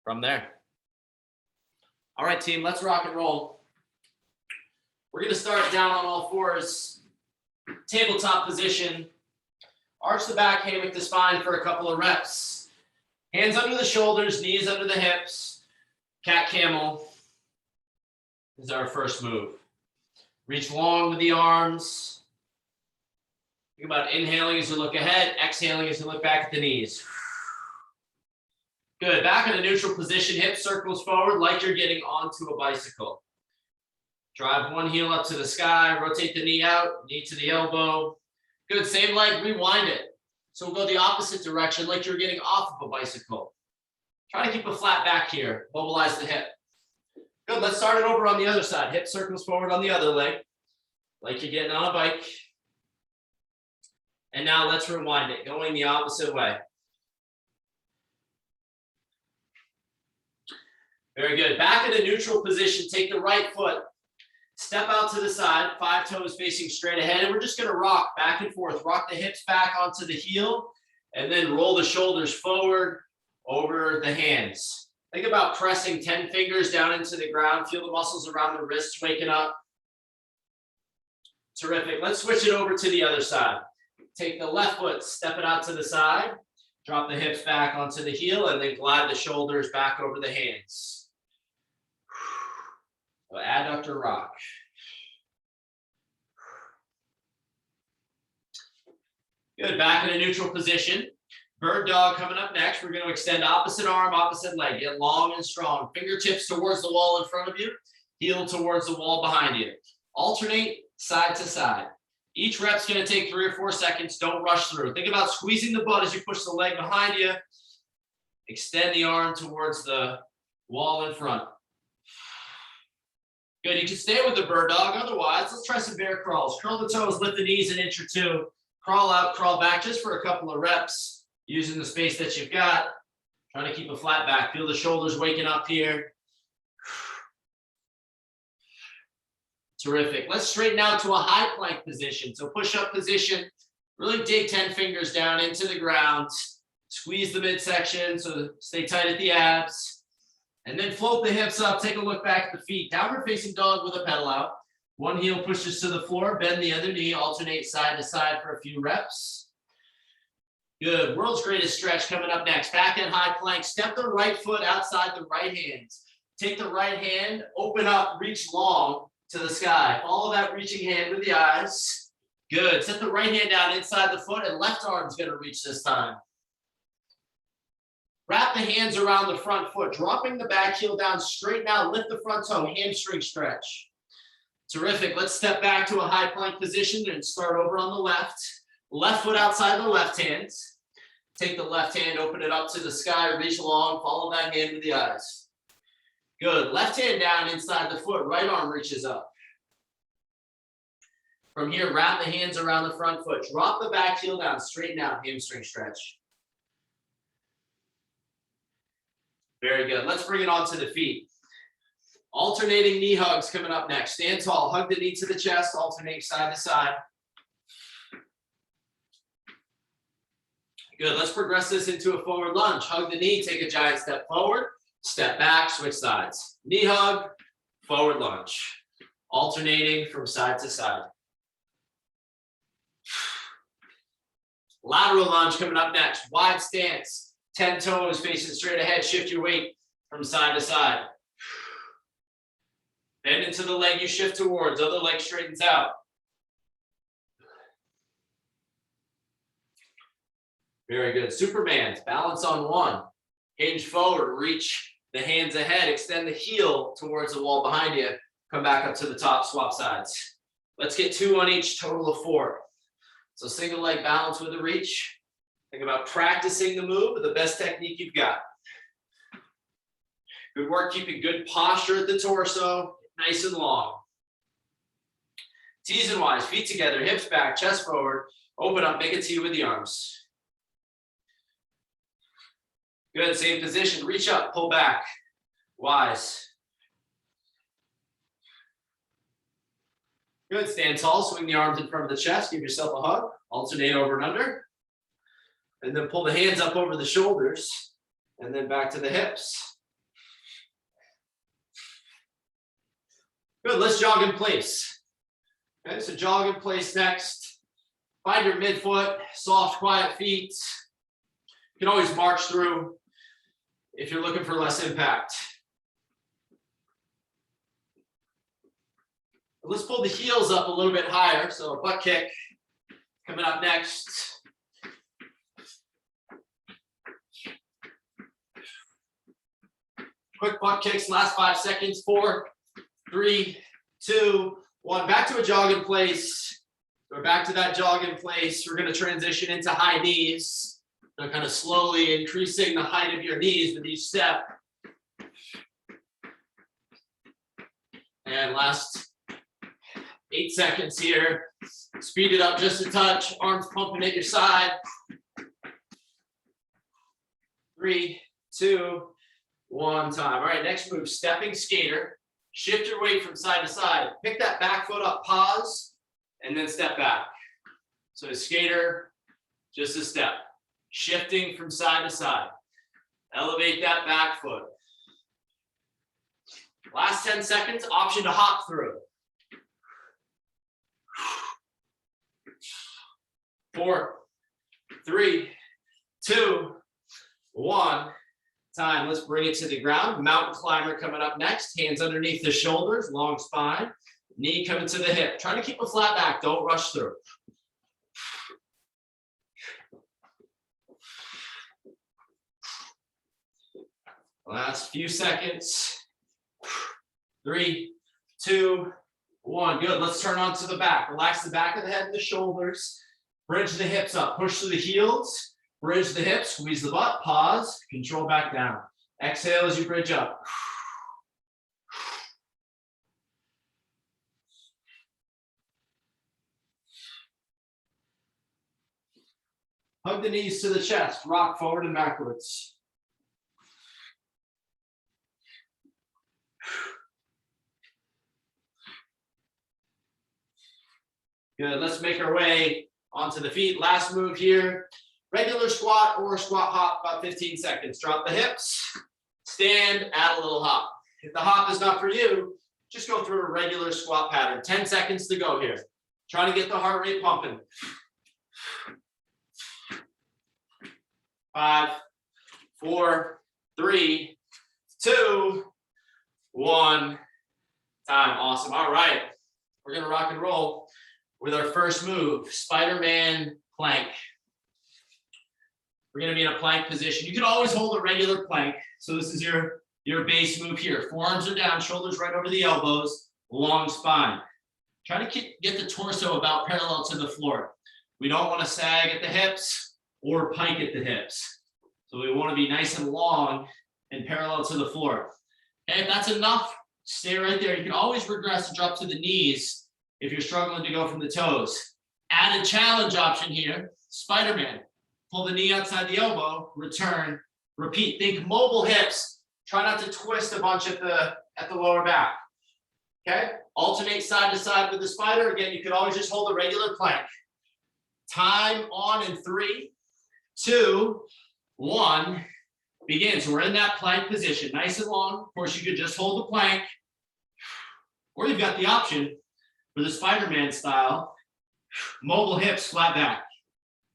from there. All right, team, let's rock and roll. We're going to start down on all fours, tabletop position. Arch the back, hammock the spine for a couple of reps. Hands under the shoulders, knees under the hips. Cat camel is our first move. Reach long with the arms. Think about inhaling as you look ahead, exhaling as you look back at the knees. Good, back in a neutral position, hip circles forward like you're getting onto a bicycle. Drive one heel up to the sky, rotate the knee out, knee to the elbow. Good, same leg, rewind it. So we'll go the opposite direction like you're getting off of a bicycle. Try to keep a flat back here, mobilize the hip. Good, let's start it over on the other side. Hip circles forward on the other leg, like you're getting on a bike. And now let's rewind it, going the opposite way. Very good. Back in a neutral position, take the right foot, step out to the side, 5 toes facing straight ahead, and we're just going to rock back and forth. Rock the hips back onto the heel, and then roll the shoulders forward over the hands. Think about pressing 10 fingers down into the ground. Feel the muscles around the wrists waking up. Terrific. Let's switch it over to the other side. Take the left foot, step it out to the side, drop the hips back onto the heel, and then glide the shoulders back over the hands. So adductor rock. Good, back in a neutral position. Bird dog coming up next. We're going to extend opposite arm, opposite leg. Get long and strong. Fingertips towards the wall in front of you. Heel towards the wall behind you. Alternate side to side. Each rep's going to take 3 or 4 seconds. Don't rush through. Think about squeezing the butt as you push the leg behind you. Extend the arm towards the wall in front. Good. You can stay with the bird dog. Otherwise, let's try some bear crawls. Curl the toes, lift the knees an inch or two. Crawl out, crawl back just for a couple of reps using the space that you've got. Trying to keep a flat back. Feel the shoulders waking up here. Terrific. Let's straighten out to a high plank position. So push-up position. Really dig 10 fingers down into the ground. Squeeze the midsection, so stay tight at the abs. And then float the hips up. Take a look back at the feet. Downward facing dog with a pedal out. One heel pushes to the floor. Bend the other knee. Alternate side to side for a few reps. Good. World's greatest stretch coming up next. Back in high plank. Step the right foot outside the right hand. Take the right hand. Open up. Reach long to the sky. Follow that reaching hand with the eyes. Good. Set the right hand down inside the foot, and left arm's going to reach this time. Wrap the hands around the front foot, dropping the back heel down, straighten out, lift the front toe, hamstring stretch. Terrific. Let's step back to a high plank position and start over on the left. Left foot outside the left hand. Take the left hand, open it up to the sky, reach long, follow that hand with the eyes. Good. Left hand down inside the foot, right arm reaches up. From here, wrap the hands around the front foot, drop the back heel down, straighten out, hamstring stretch. Very good. Let's bring it on to the feet. Alternating knee hugs coming up next. Stand tall, hug the knee to the chest, alternate side to side. Good. Let's progress this into a forward lunge. Hug the knee, take a giant step forward, step back, switch sides. Knee hug, forward lunge. Alternating from side to side. Lateral lunge coming up next. Wide stance. 10 toes facing straight ahead. Shift your weight from side to side. Bend into the leg you shift towards. Other leg straightens out. Very good. Superman's balance on one. Hinge forward. Reach the hands ahead. Extend the heel towards the wall behind you. Come back up to the top. Swap sides. Let's get 2 on each. Total of 4. So single leg balance with a reach. Think about practicing the move with the best technique you've got. Good work keeping good posture at the torso, nice and long. T's and Y's, feet together, hips back, chest forward, open up, make a T with the arms. Good, same position, reach up, pull back, Y's. Good, stand tall, swing the arms in front of the chest, give yourself a hug, alternate over and under. And then pull the hands up over the shoulders and then back to the hips. Good, let's jog in place. Okay, so jog in place next. Find your midfoot, soft, quiet feet. You can always march through if you're looking for less impact. Let's pull the heels up a little bit higher. So a butt kick coming up next. Quick butt kicks, last 5 seconds. 4, 3, 2, 1. Back to a jog in place. We're back to that jog in place. We're going to transition into high knees. Kind of slowly increasing the height of your knees with each step. And last 8 seconds here. Speed it up just a touch. Arms pumping at your side. 3, 2, 1 time. All right, next move, stepping skater. Shift your weight from side to side. Pick that back foot up, pause, and then step back. So skater, just a step. Shifting from side to side. Elevate that back foot. Last 10 seconds, option to hop through. 4, 3, 2, 1. Time. Let's bring it to the ground. Mountain climber coming up next. Hands underneath the shoulders, long spine. Knee coming to the hip. Try to keep a flat back. Don't rush through. Last few seconds. 3, 2, 1. Good. Let's turn on to the back. Relax the back of the head and the shoulders. Bridge the hips up. Push through the heels. Bridge the hips. Squeeze the butt. Pause. Control back down. Exhale as you bridge up. Hug the knees to the chest. Rock forward and backwards. Good. Let's make our way onto the feet. Last move here. Regular squat or squat hop, about 15 seconds. Drop the hips, stand, add a little hop. If the hop is not for you, just go through a regular squat pattern. 10 seconds to go here. Try to get the heart rate pumping. 5, 4, 3, 2, 1. Time. Awesome. All right. We're going to rock and roll with our first move, Spider-Man plank. We're going to be in a plank position. You can always hold a regular plank. So this is your base move here. Forearms are down, shoulders right over the elbows, long spine. Try to get the torso about parallel to the floor. We don't want to sag at the hips or pike at the hips. So we want to be nice and long and parallel to the floor. Okay, if that's enough, stay right there. You can always regress and drop to the knees if you're struggling to go from the toes. Add a challenge option here, Spider-Man. Pull the knee outside the elbow, return, repeat. Think mobile hips. Try not to twist a bunch at the lower back. Okay? Alternate side to side with the spider. Again, you could always just hold a regular plank. Time on in 3, 2, 1. Begin. So we're in that plank position, nice and long. Of course, you could just hold the plank. Or you've got the option for the Spider-Man style, mobile hips, flat back.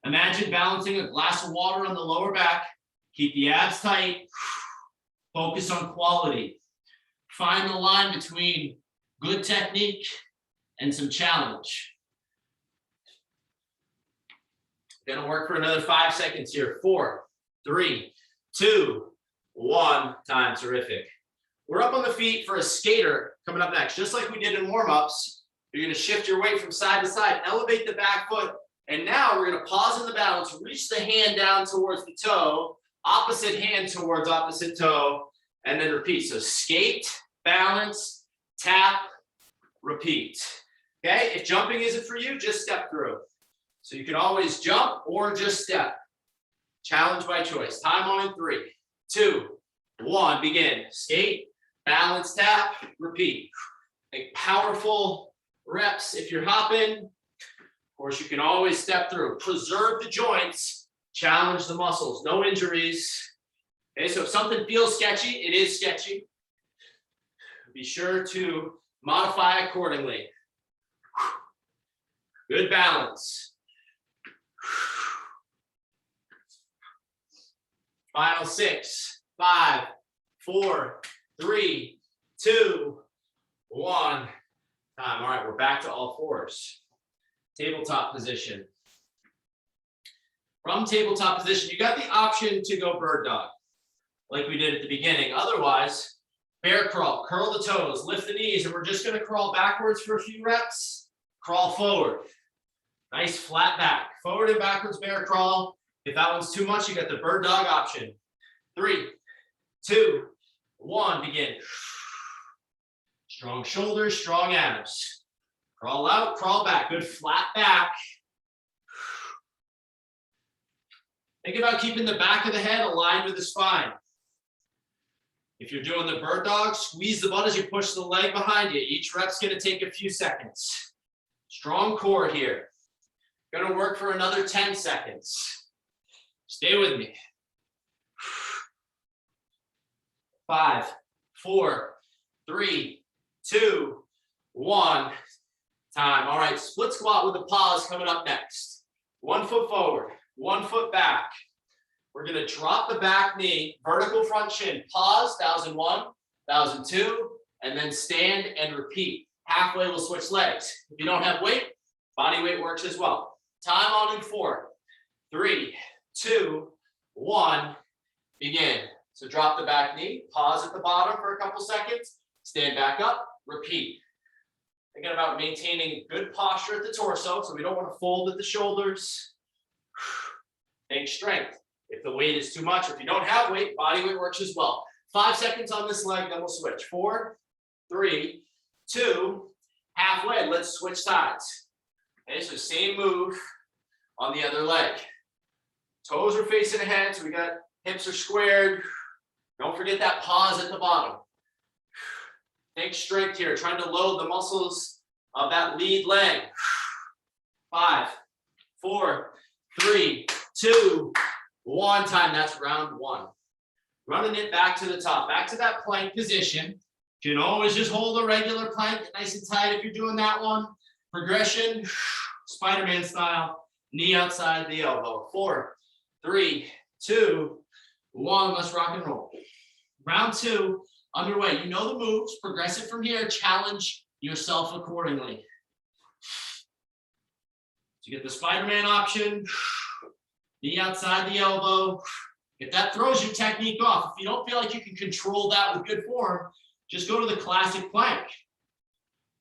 Imagine balancing a glass of water on the lower back. Keep the abs tight. Focus on quality. Find the line between good technique and some challenge. Gonna work for another 5 seconds here. 4, 3, 2, 1. Time. Terrific. We're up on the feet for a skater coming up next. Just like we did in warm-ups, you're gonna shift your weight from side to side, elevate the back foot. And now we're going to pause in the balance, reach the hand down towards the toe, opposite hand towards opposite toe, and then repeat. So skate, balance, tap, repeat. Okay, if jumping isn't for you, just step through. So you can always jump or just step. Challenge by choice. Time on in 3, 2, 1. Begin. Skate, balance, tap, repeat. Make powerful reps if you're hopping. Of course, you can always step through. Preserve the joints, challenge the muscles, no injuries. Okay, so if something feels sketchy, it is sketchy. Be sure to Modify accordingly. Good balance. Final 6, 5, 4, 3, 2, 1. Time. All right, we're back to all fours. Tabletop position. From tabletop position, you got the option to go bird dog, like we did at the beginning. Otherwise, bear crawl, curl the toes, lift the knees, and we're just going to crawl backwards for a few reps. Crawl forward. Nice flat back. Forward and backwards bear crawl. If that one's too much, you got the bird dog option. 3, 2, 1, begin. Strong shoulders, strong abs. Crawl out, crawl back. Good flat back. Think about keeping the back of the head aligned with the spine. If you're doing the bird dog, squeeze the butt as you push the leg behind you. Each rep's going to take a few seconds. Strong core here. Going to work for another 10 seconds. Stay with me. 5, 4, 3, 2, 1. Time. All right, split squat with a pause coming up next. 1 foot forward, 1 foot back. We're going to drop the back knee, vertical front shin, pause, 1001, 1002, and then stand and repeat. Halfway, we'll switch legs. If you don't have weight, body weight works as well. Time on in 4, 3, 2, 1, begin. So drop the back knee, pause at the bottom for a couple seconds, stand back up, repeat. Thinking about maintaining good posture at the torso, so we don't want to fold at the shoulders. Take strength. If the weight is too much, if you don't have weight, body weight works as well. 5 seconds on this leg, then we'll switch. 4, 3, 2, halfway. Let's switch sides. Okay, so same move on the other leg. Toes are facing ahead, so we got hips are squared. Don't forget that pause at the bottom. Take strength here, trying to load the muscles of that lead leg. 5, 4, 3, 2, 1. Time. That's round 1. Running it back to the top, back to that plank position. You can always just hold a regular plank nice and tight if you're doing that one. Progression, Spider-Man style, knee outside the elbow. 4, 3, 2, 1. Let's rock and roll. Round 2 underway. You know the moves. Progress it from here. Challenge yourself accordingly. So you get the Spider-Man option. Knee outside the elbow. If that throws your technique off, if you don't feel like you can control that with good form, just go to the classic plank.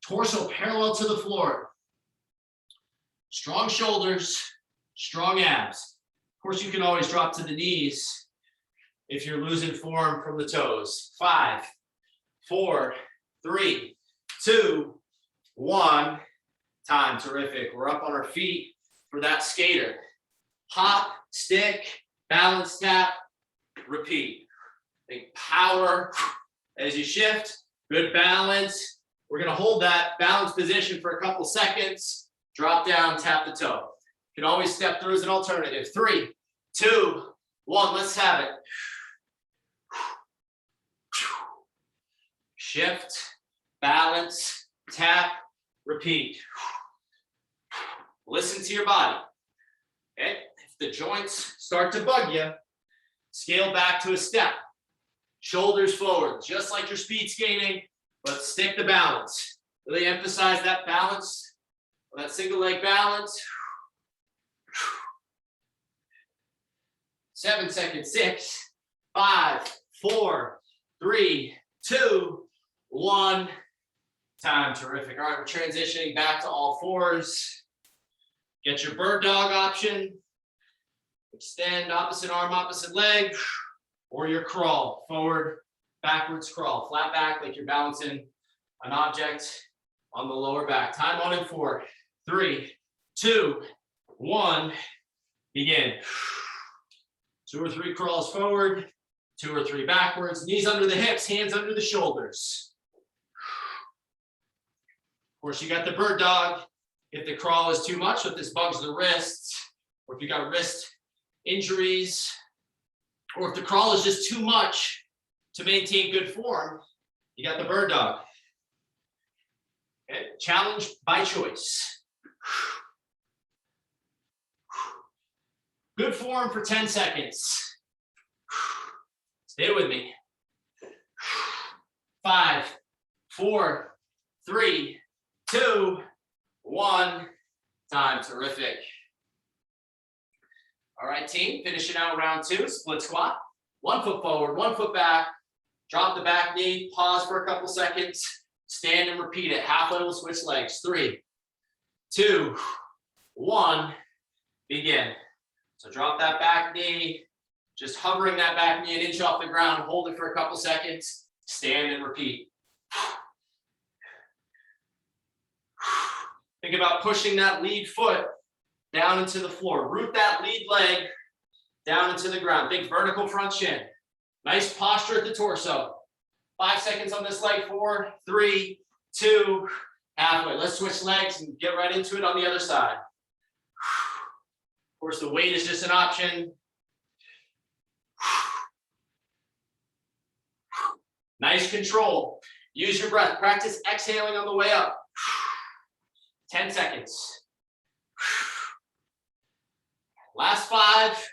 Torso parallel to the floor. Strong shoulders, strong abs. Of course, you can always drop to the knees if you're losing form from the toes. 5, 4, 3, 2, 1. Time. Terrific. We're up on our feet for that skater. Hop, stick, balance tap, repeat. Think power as you shift. Good balance. We're going to hold that balance position for a couple seconds. Drop down, tap the toe. You can always step through as an alternative. 3, 2, 1. Let's have it. Shift, balance, tap, repeat. Listen to your body. Okay? If the joints start to bug you, scale back to a step. Shoulders forward, just like you're speed skating, but stick the balance. Really emphasize that balance, that single leg balance. 7 seconds, 6, 5, 4, 3, 2, 1. Time. Terrific. All right, we're transitioning back to all fours. Get your bird dog option. Extend opposite arm, opposite leg, or your crawl, forward, backwards crawl, flat back like you're balancing an object on the lower back. Time on in 4, 3, 2, 1. Begin. 2 or 3 crawls forward, 2 or 3 backwards, knees under the hips, hands under the shoulders. Of course, you got the bird dog. If the crawl is too much, if this bugs the wrists, or if you got wrist injuries, or if the crawl is just too much to maintain good form, you got the bird dog. Okay. Challenge by choice. Good form for 10 seconds. Stay with me. 5, 4, 3, 2, 1. Time. Terrific. All right, team. Finishing out round 2. Split squat. 1 foot forward, 1 foot back. Drop the back knee. Pause for a couple seconds. Stand and repeat it. Halfway, we'll switch legs. 3, 2, 1. Begin. So drop that back knee. Just hovering that back knee an inch off the ground. Hold it for a couple seconds. Stand and repeat. Think about pushing that lead foot down into the floor. Root that lead leg down into the ground. Think vertical front shin. Nice posture at the torso. 5 seconds on this leg. 4, 3, 2, halfway. Let's switch legs and get right into it on the other side. Of course, the weight is just an option. Nice control. Use your breath. Practice exhaling on the way up. 10 seconds. Last 5,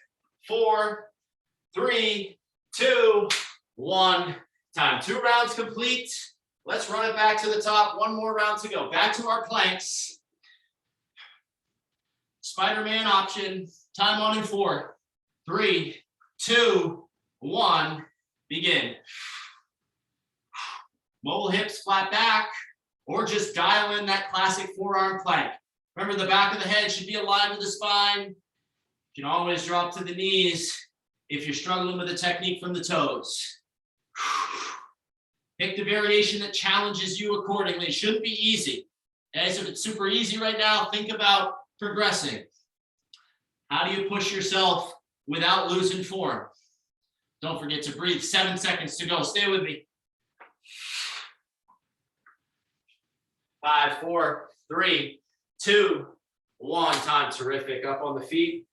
4, 3, 2, 1. Time. 2 rounds complete. Let's run it back to the top. 1 more round to go. Back to our planks. Spider-Man option. Time on in 4, 3, 2, 1. Begin. Mobile hips flat back, or just dial in that classic forearm plank. Remember, the back of the head should be aligned with the spine. You can always drop to the knees if you're struggling with the technique from the toes. Pick the variation that challenges you accordingly. It shouldn't be easy. Okay, so if it's super easy right now, think about progressing. How do you push yourself without losing form? Don't forget to breathe. 7 seconds to go. Stay with me. 5, 4, 3, 2, 1. Time. Terrific. Up on the feet.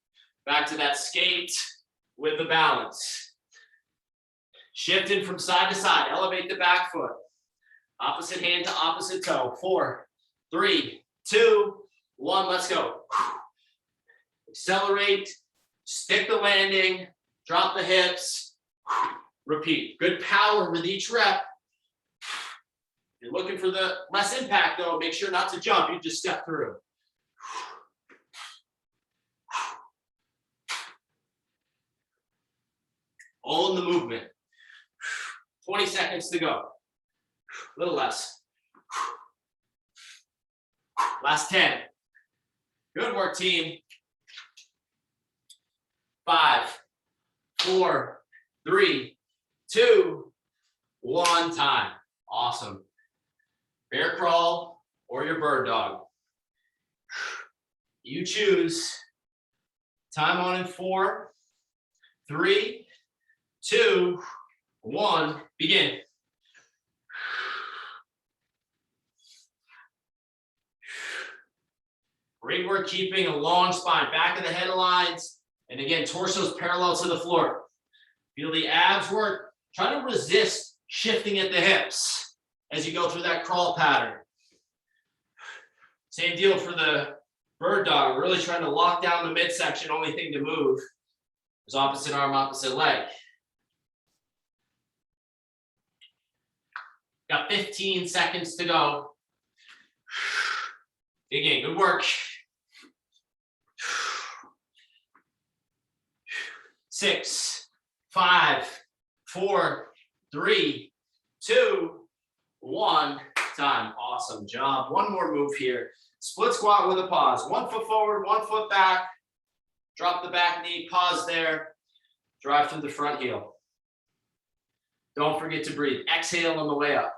Back to that skate with the balance. Shifting from side to side. Elevate the back foot. Opposite hand to opposite toe. 4, 3, 2, 1. Let's go. Accelerate. Stick the landing. Drop the hips. Repeat. Good power with each rep. If you're looking for the less impact, though, make sure not to jump. You just step through. All in the movement. 20 seconds to go. A little less. Last 10. Good work, team. 5, 4, 3, 2, 1. Time. Awesome. Bear crawl or your bird dog. You choose. Time on in 4, 3, 2, 1. Begin. Great work keeping a long spine. Back of the head aligns. And again, torso's parallel to the floor. Feel the abs work. Try to resist shifting at the hips as you go through that crawl pattern. Same deal for the bird dog. We're really trying to lock down the midsection. Only thing to move is opposite arm, opposite leg. Got 15 seconds to go. Again, good work. 6, 5, 4, 3, 2, 1. Time. Awesome job. One more move here. Split squat with a pause. 1 foot forward, 1 foot back. Drop the back knee, pause there. Drive through the front heel. Don't forget to breathe. Exhale on the way up.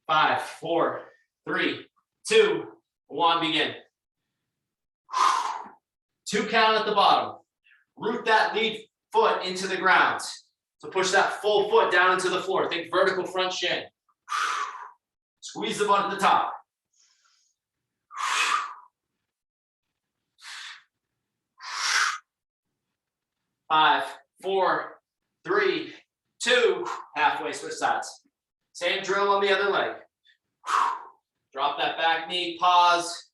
5, 4, 3, 2, 1. Begin. 2 count at the bottom. Root that lead foot into the ground. So push that full foot down into the floor. Think vertical front shin. Squeeze the butt at the top. Five, 4, 3, 2. Halfway, switch sides. Same drill on the other leg. Drop that back knee, pause.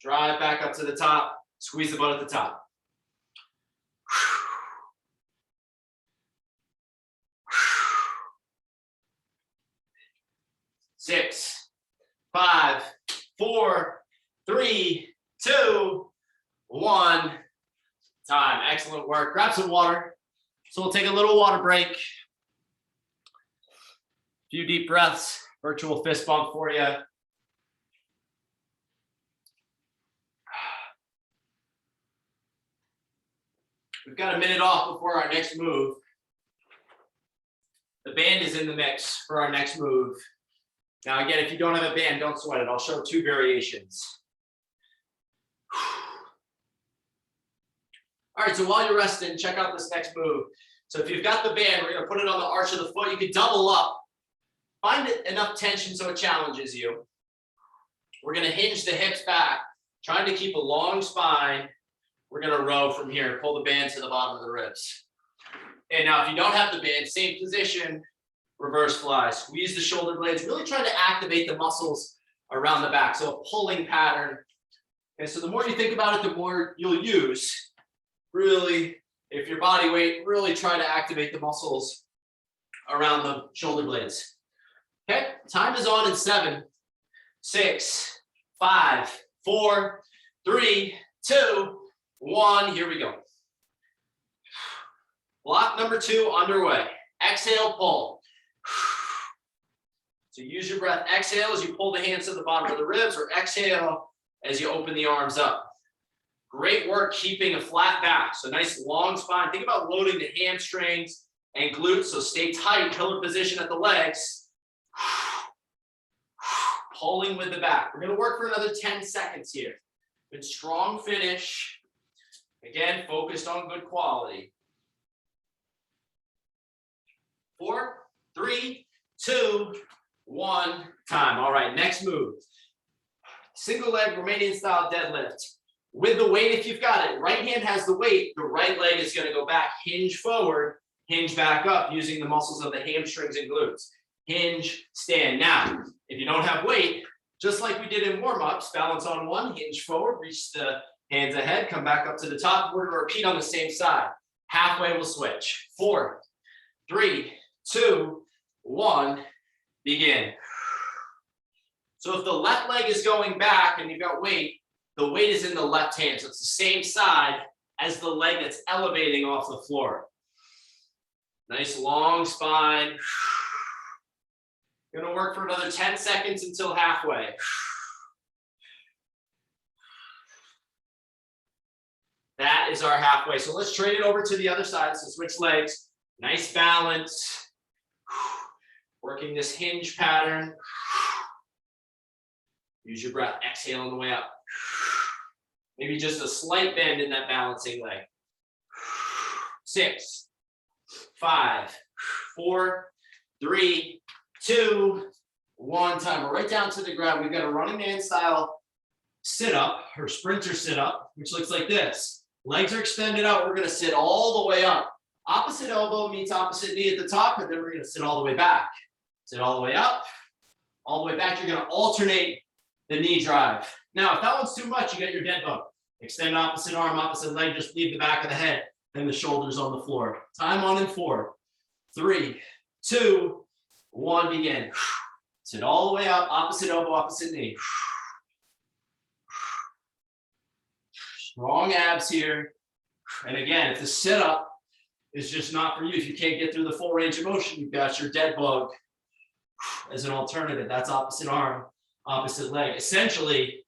Drive back up to the top. Squeeze the butt at the top. 6, 5, 4, 3, 2, 1. Time. Excellent work. Grab some water. So we'll take a little water break. A few deep breaths. Virtual fist bump for you. We've got a minute off before our next move. The band is in the mix for our next move. Now again, if you don't have a band, don't sweat it. I'll show 2 variations. All right, so while you're resting, check out this next move. So if you've got the band, we're gonna put it on the arch of the foot. You can double up. Find enough tension so it challenges you. We're gonna hinge the hips back, trying to keep a long spine. We're gonna row from here, pull the band to the bottom of the ribs. And now if you don't have the band, same position, reverse fly. Squeeze the shoulder blades, really try to activate the muscles around the back. So a pulling pattern. And so the more you think about it, the more you'll use. Really, if your body weight, really try to activate the muscles around the shoulder blades. Okay, time is on in 7, 6, 5, 4, 3, 2, 1. Here we go. Block number 2 underway. Exhale, pull. So use your breath. Exhale as you pull the hands to the bottom of the ribs, or exhale as you open the arms up. Great work keeping a flat back. So nice long spine. Think about loading the hamstrings and glutes. So stay tight, pillar position at the legs. Pulling with the back. We're going to work for another 10 seconds here. Good strong finish. Again, focused on good quality. 4, 3, 2, 1. Time. All right, next move. Single leg Romanian style deadlift. With the weight, if you've got it, right hand has the weight, the right leg is going to go back, hinge forward, hinge back up using the muscles of the hamstrings and glutes. Hinge, stand. Now, if you don't have weight, just like we did in warm-ups, balance on one, hinge forward, reach the hands ahead, come back up to the top. We're going to repeat on the same side. Halfway, we'll switch. 4, 3, 2, 1, begin. So if the left leg is going back and you've got weight, the weight is in the left hand. So it's the same side as the leg that's elevating off the floor. Nice long spine. Gonna work for another 10 seconds until halfway. That is our halfway. So let's trade it over to the other side. So switch legs. Nice balance. Working this hinge pattern. Use your breath. Exhale on the way up. Maybe just a slight bend in that balancing leg. 6, 5, 4, 3, 2, 1. Time. We're right down to the ground. We've got a running man style sit up or sprinter sit up, which looks like this. Legs are extended out. We're going to sit all the way up. Opposite elbow meets opposite knee at the top, and then we're going to sit all the way back. Sit all the way up, all the way back. You're going to alternate the knee drive. Now, if that one's too much, you get your dead bug. Extend opposite arm, opposite leg. Just leave the back of the head and the shoulders on the floor. Time on in 4, 3, 2, 1. Begin. Sit all the way up, opposite elbow, opposite knee. Strong abs here. And again, if the sit up is just not for you, if you can't get through the full range of motion, you've got your dead bug as an alternative. That's opposite arm, opposite leg. Essentially,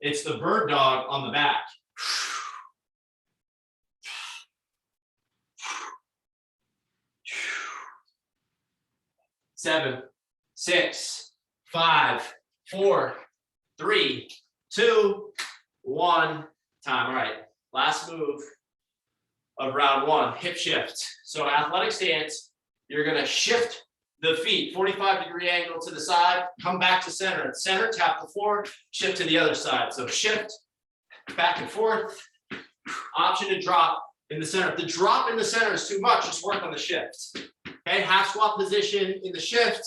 it's the bird dog on the back. 7, 6, 5, 4, 3, 2, 1. Time. All right. Last move of round 1, hip shift. So athletic stance, you're going to shift the feet, 45-degree angle to the side, come back to center. At center, tap the floor, shift to the other side. So shift, back and forth, option to drop in the center. If the drop in the center is too much, just work on the shift. Okay, half squat position in the shift,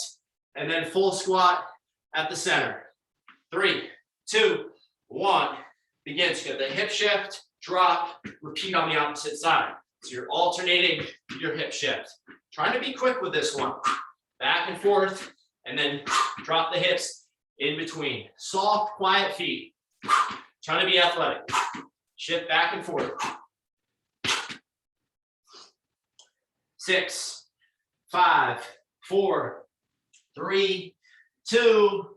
and then full squat at the center. 3, 2, 1. Begin. So you got the hip shift, drop, repeat on the opposite side. So you're alternating your hip shift. Trying to be quick with this one. Back and forth, and then drop the hips in between. Soft, quiet feet. Trying to be athletic. Shift back and forth. 6, 5, 4, 3, 2,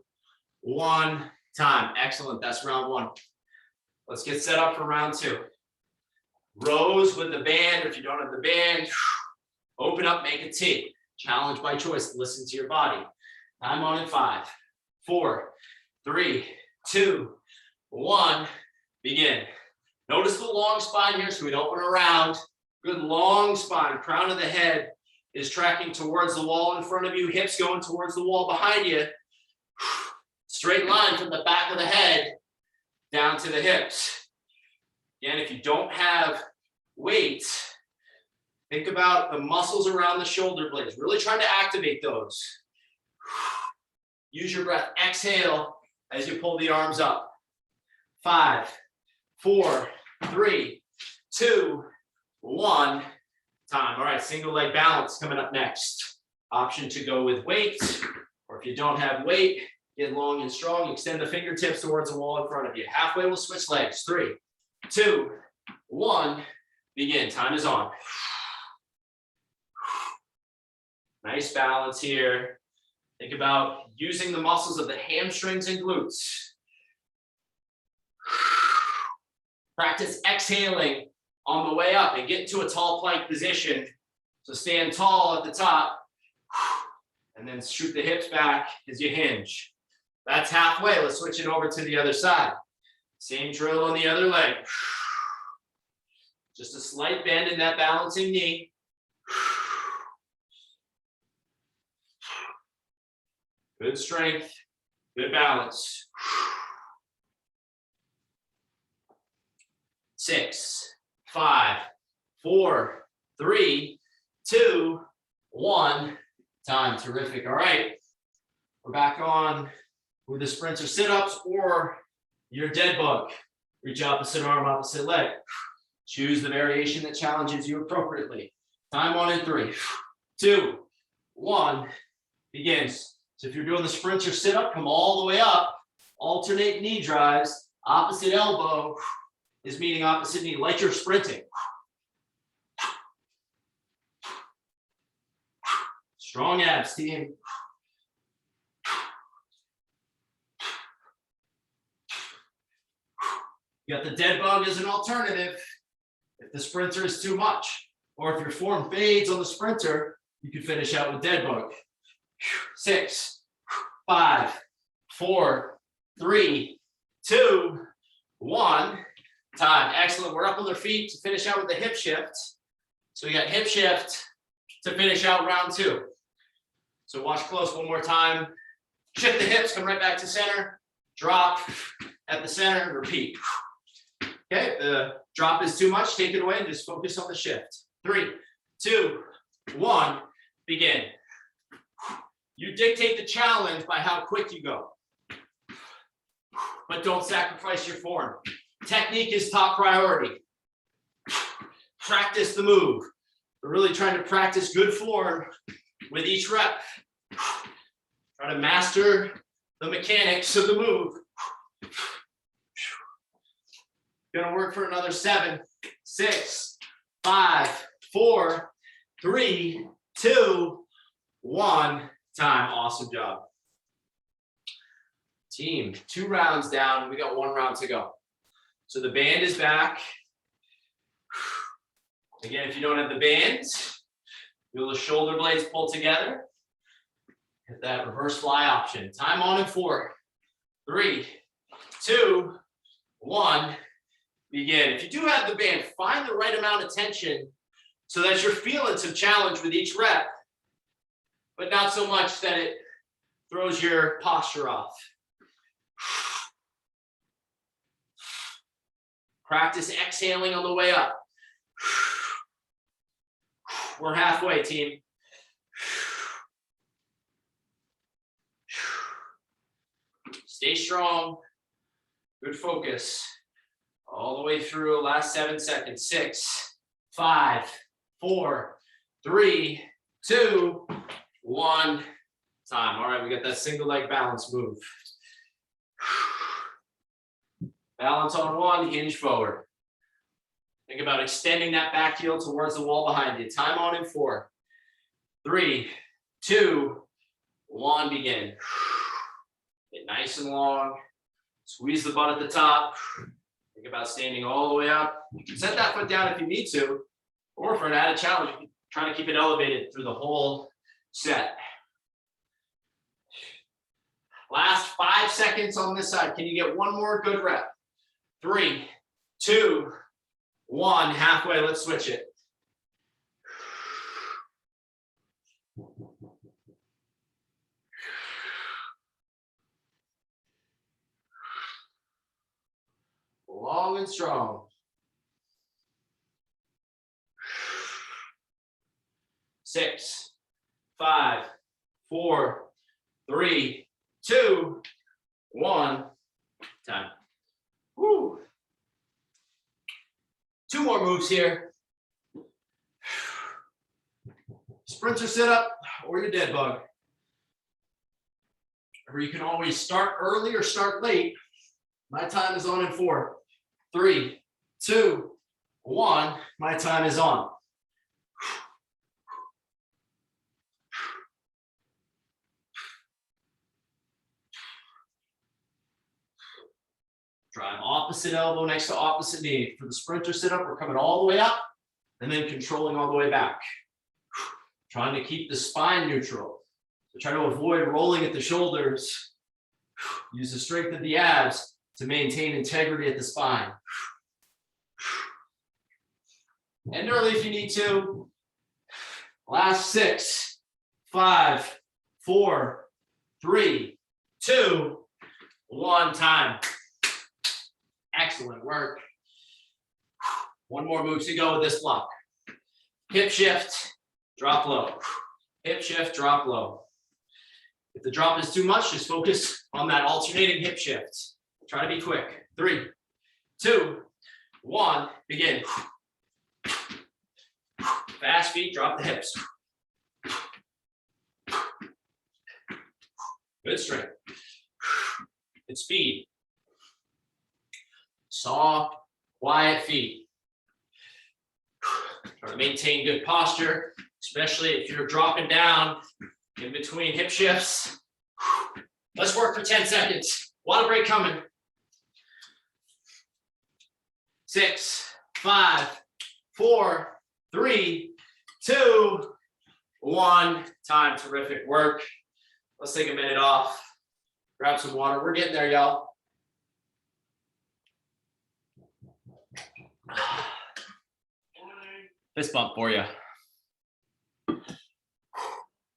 1. Time. Excellent. That's round 1. Let's get set up for round 2. Rows with the band, or if you don't have the band, open up, make a T. Challenge by choice. Listen to your body. Time on in 5, 4, 3, 2, 1. Begin. Notice the long spine here, so we don't want to round. Good long spine. Crown of the head is tracking towards the wall in front of you. Hips going towards the wall behind you. Straight line from the back of the head down to the hips. Again, if you don't have weight, think about the muscles around the shoulder blades. Really trying to activate those. Use your breath. Exhale as you pull the arms up. 5, 4, 3, 2, 1. Time. All right, single leg balance coming up next. Option to go with weight, or if you don't have weight, get long and strong. Extend the fingertips towards the wall in front of you. Halfway, we'll switch legs. 3, 2, 1. Begin. Time is on. Nice balance here. Think about using the muscles of the hamstrings and glutes. Practice exhaling on the way up and get into a tall plank position. So stand tall at the top and then shoot the hips back as you hinge. That's halfway. Let's switch it over to the other side. Same drill on the other leg. Just a slight bend in that balancing knee. Good strength, good balance. 6, 5, 4, 3, 2, 1. Time. Terrific. All right. We're back on with the sprints or sit-ups or your dead bug. Reach opposite arm, opposite leg. Choose the variation that challenges you appropriately. Time on in 3, 2, 1. Begins. So if you're doing the sprints or sit-up, come all the way up. Alternate knee drives. Opposite elbow is meeting opposite knee, like you're sprinting. Strong abs, team. You got the dead bug as an alternative if the sprinter is too much. Or if your form fades on the sprinter, you can finish out with dead bug. 6, 5, 4, 3, 2, 1. Time. Excellent. We're up on their feet to finish out with the hip shift. So we got hip shift to finish out round 2. So watch close one more time. Shift the hips, come right back to center. Drop at the center, repeat. Okay, if the drop is too much, take it away and just focus on the shift. 3, 2, 1, begin. You dictate the challenge by how quick you go. But don't sacrifice your form. Technique is top priority. Practice the move. We're really trying to practice good form with each rep. Try to master the mechanics of the move. Gonna work for another 7, 6, 5, 4, 3, 2, 1. Time. Awesome job. Team, 2 rounds down. We got 1 round to go. So the band is back. Again, if you don't have the bands, feel the shoulder blades pull together. Hit that reverse fly option. Time on in 4, 3, 2, 1. Begin. If you do have the band, find the right amount of tension so that you're feeling some challenge with each rep, but not so much that it throws your posture off. Practice exhaling on the way up. We're halfway, team. Stay strong. Good focus. All the way through, last 7 seconds. 6, 5, 4, 3, 2, 1. Time. All right, we got that single leg balance move. Balance on one, hinge forward. Think about extending that back heel towards the wall behind you. Time on in 4, 3, 2, 1, begin. Get nice and long. Squeeze the butt at the top. Think about standing all the way up. You can set that foot down if you need to, or for an added challenge, you can try to keep it elevated through the whole set. Last 5 seconds on this side. Can you get one more good rep? 3, 2, 1. Halfway. Let's switch it. Long and strong. 6, 5, 4, 3, 2, 1. Time. Woo. 2 more moves here. Sprinter sit up or your dead bug. Or you can always start early or start late. My time is on in 4, 3, 2, 1. My time is on. Drive opposite elbow next to opposite knee. For the sprinter sit-up, we're coming all the way up and then controlling all the way back. Trying to keep the spine neutral. So try to avoid rolling at the shoulders. Use the strength of the abs to maintain integrity at the spine. End early if you need to. Last 6, 5, 4, 3, 2, 1. Time. Excellent work. One more move to go with this block. Hip shift, drop low. Hip shift, drop low. If the drop is too much, just focus on that alternating hip shift. Try to be quick. 3, 2, 1, begin. Fast feet, drop the hips. Good strength. Good speed. Soft, quiet feet. Try to maintain good posture, especially if you're dropping down in between hip shifts. Let's work for 10 seconds. Water break coming. 6, 5, 4, 3, 2, 1. Time. Terrific work. Let's take a minute off. Grab some water. We're getting there, y'all. Fist bump for you.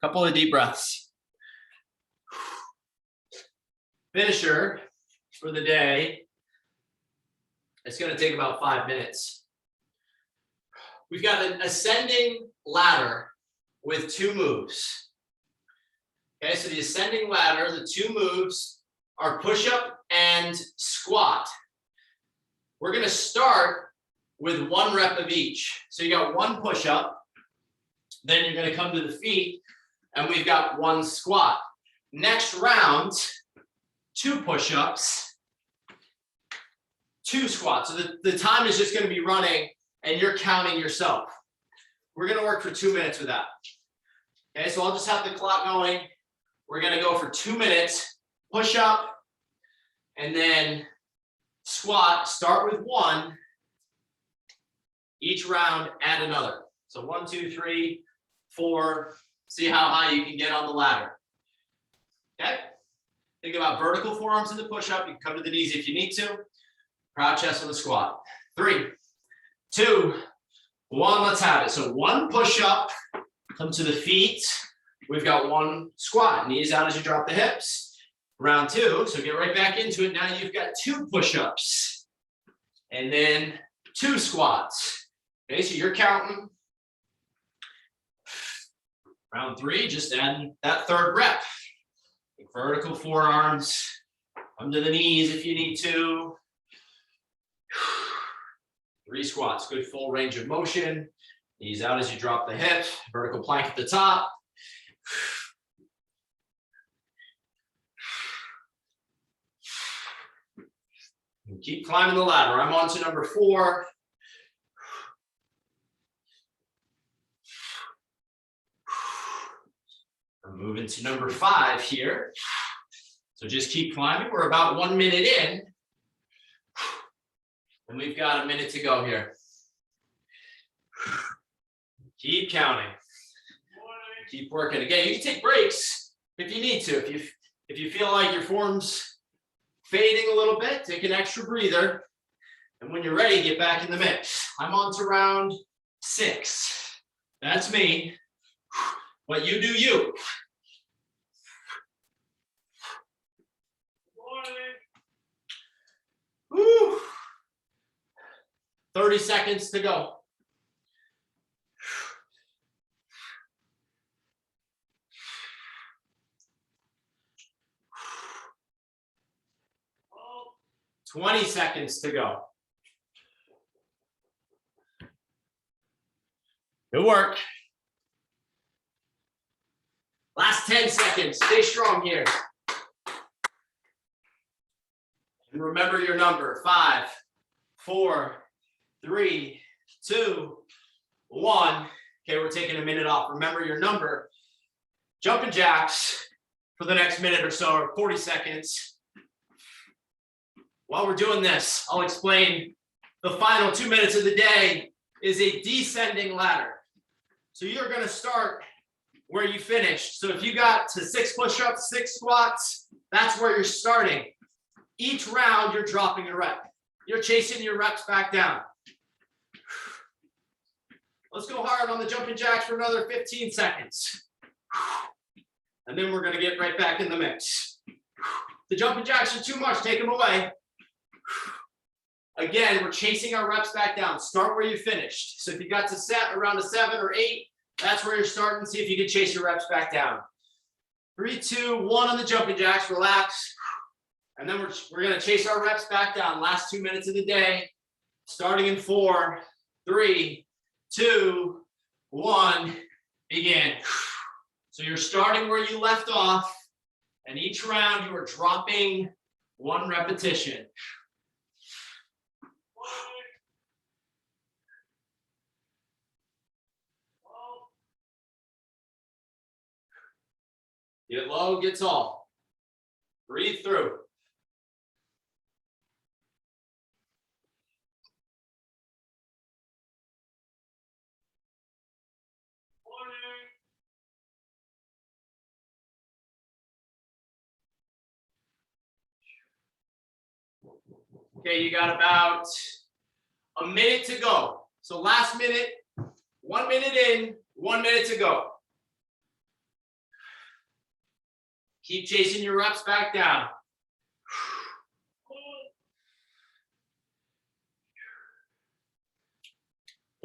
Couple of deep breaths. Finisher for the day. It's going to take about 5 minutes. We've got an ascending ladder with 2 moves. Okay, so the ascending ladder, the 2 moves are push-up and squat. We're going to start with 1 rep of each. So you got 1 push-up, then you're going to come to the feet, and we've got 1 squat. Next round, 2 push-ups, 2 squats. So the time is just going to be running, and you're counting yourself. We're going to work for 2 minutes with that. Okay, so I'll just have the clock going. We're going to go for 2 minutes, push-up, and then squat. Start with 1. Each round, add another. So 1, 2, 3, 4. See how high you can get on the ladder. Okay? Think about vertical forearms in the push-up. You can come to the knees if you need to. Proud chest on the squat. 3, 2, 1. Let's have it. So 1 push-up. Come to the feet. We've got 1 squat. Knees out as you drop the hips. Round 2. So get right back into it. Now you've got 2 push-ups. And then 2 squats. Okay, so you're counting. Round 3, just add that 3rd rep. Vertical forearms Come to the knees if you need to. 3 squats, good full range of motion. Knees out as you drop the hip, vertical plank at the top. And keep climbing the ladder. I'm on to number 4. I'm moving to number 5 here. So just keep climbing. We're about 1 minute in. And we've got a minute to go here. Keep counting. Keep working. Again, you can take breaks if you need to. If you feel like your form's fading a little bit, take an extra breather. And when you're ready, get back in the mix. I'm on to round 6. That's me. But you do you. Woo. 30 seconds to go. $20 seconds to go. Good work. Last 10 seconds. Stay strong here. And remember your number. 5, 4, 3, 2, 1. Okay, we're taking a minute off. Remember your number. Jumping jacks for the next minute or so, or 40 seconds. While we're doing this, I'll explain the final 2 minutes of the day is a descending ladder. So you're going to start where you finished. So if you got to 6 push-ups, 6 squats, that's where you're starting. Each round, you're dropping a rep. You're chasing your reps back down. Let's go hard on the jumping jacks for another 15 seconds. And then we're going to get right back in the mix. The jumping jacks are too much. Take them away. Again, we're chasing our reps back down. Start where you finished. So if you got to set around a 7 or 8, that's where you're starting. See if you can chase your reps back down. 3, 2, 1 on the jumping jacks. Relax. And then we're going to chase our reps back down. Last 2 minutes of the day. Starting in 4, 3, 2, 1. Begin. So you're starting where you left off. And each round you are dropping 1 repetition. Get low, get tall. Breathe through. Okay, you got about a minute to go. So last minute, 1 minute in, 1 minute to go. Keep chasing your reps back down.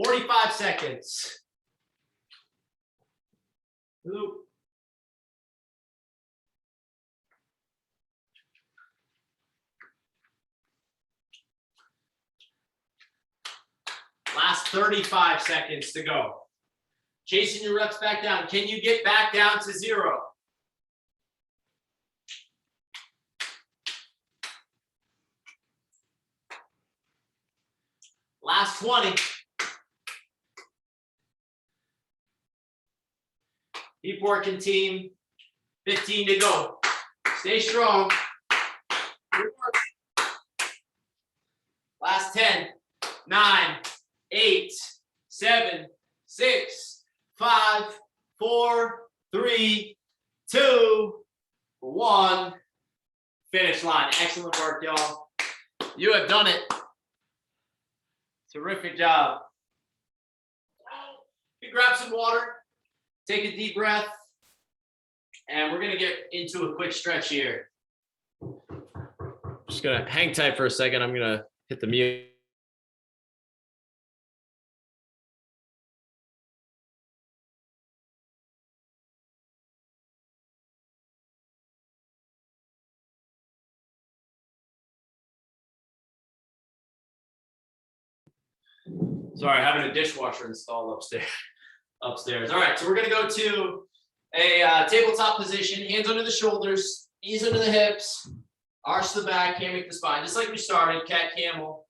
45 seconds. Oop. Last 35 seconds to go. Chasing your reps back down. Can you get back down to 0? Last 20. Keep working, team. 15 to go. Stay strong. Good work. Last 10, 9, 8, 7, 6, 5, 4, 3, 2, 1. Finish line. Excellent work, y'all. You have done it. Terrific job. You grab some water, take a deep breath, and we're gonna get into a quick stretch here. Just gonna hang tight for a second. I'm gonna hit the mute. Sorry, having a dishwasher installed upstairs. All right, so we're gonna go to a tabletop position, hands under the shoulders, knees under the hips, arch the back, hammock the spine, just like we started, cat camel.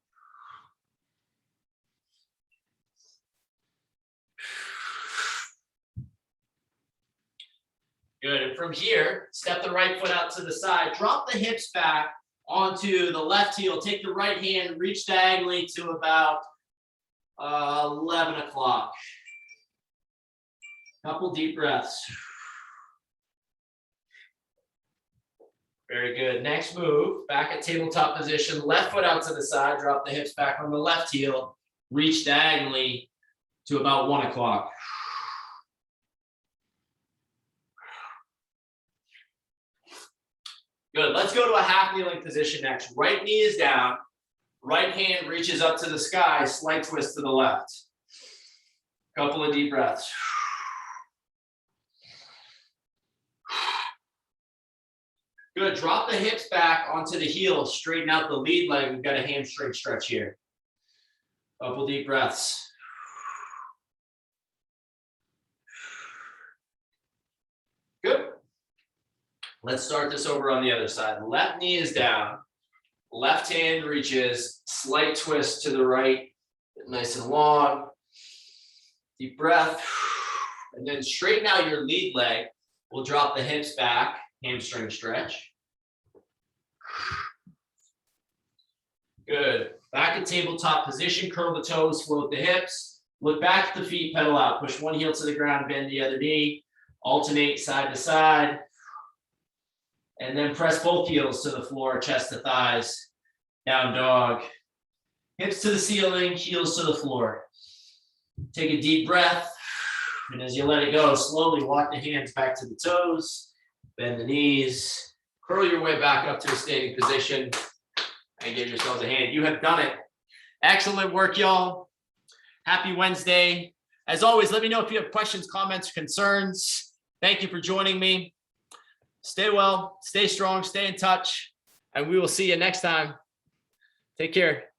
Good, and from here, step the right foot out to the side, drop the hips back onto the left heel, take the right hand, reach diagonally to about 11 o'clock. Couple deep breaths. Very good. Next move, back at tabletop position, left foot out to the side, drop the hips back on the left heel, reach diagonally to about 1 o'clock. Good. Let's go to a half kneeling position next. Right knee is down. Right hand reaches up to the sky. Slight twist to the left. Couple of deep breaths. Good. Drop the hips back onto the heels. Straighten out the lead leg. We've got a hamstring stretch here. Couple deep breaths. Good. Let's start this over on the other side. Left knee is down. Left hand reaches. Slight twist to the right. Nice and long. Deep breath. And then straighten out your lead leg. We'll drop the hips back. Hamstring stretch. Good. Back at tabletop position. Curl the toes. Float the hips. Look back at the feet. Pedal out. Push one heel to the ground. Bend the other knee. Alternate side to side. And then press both heels to the floor, chest to thighs, down dog. Hips to the ceiling, heels to the floor. Take a deep breath. And as you let it go, slowly walk the hands back to the toes, bend the knees, curl your way back up to a standing position, and give yourselves a hand. You have done it. Excellent work, y'all. Happy Wednesday. As always, let me know if you have questions, comments, concerns. Thank you for joining me. Stay well, stay strong, stay in touch, and we will see you next time. Take care.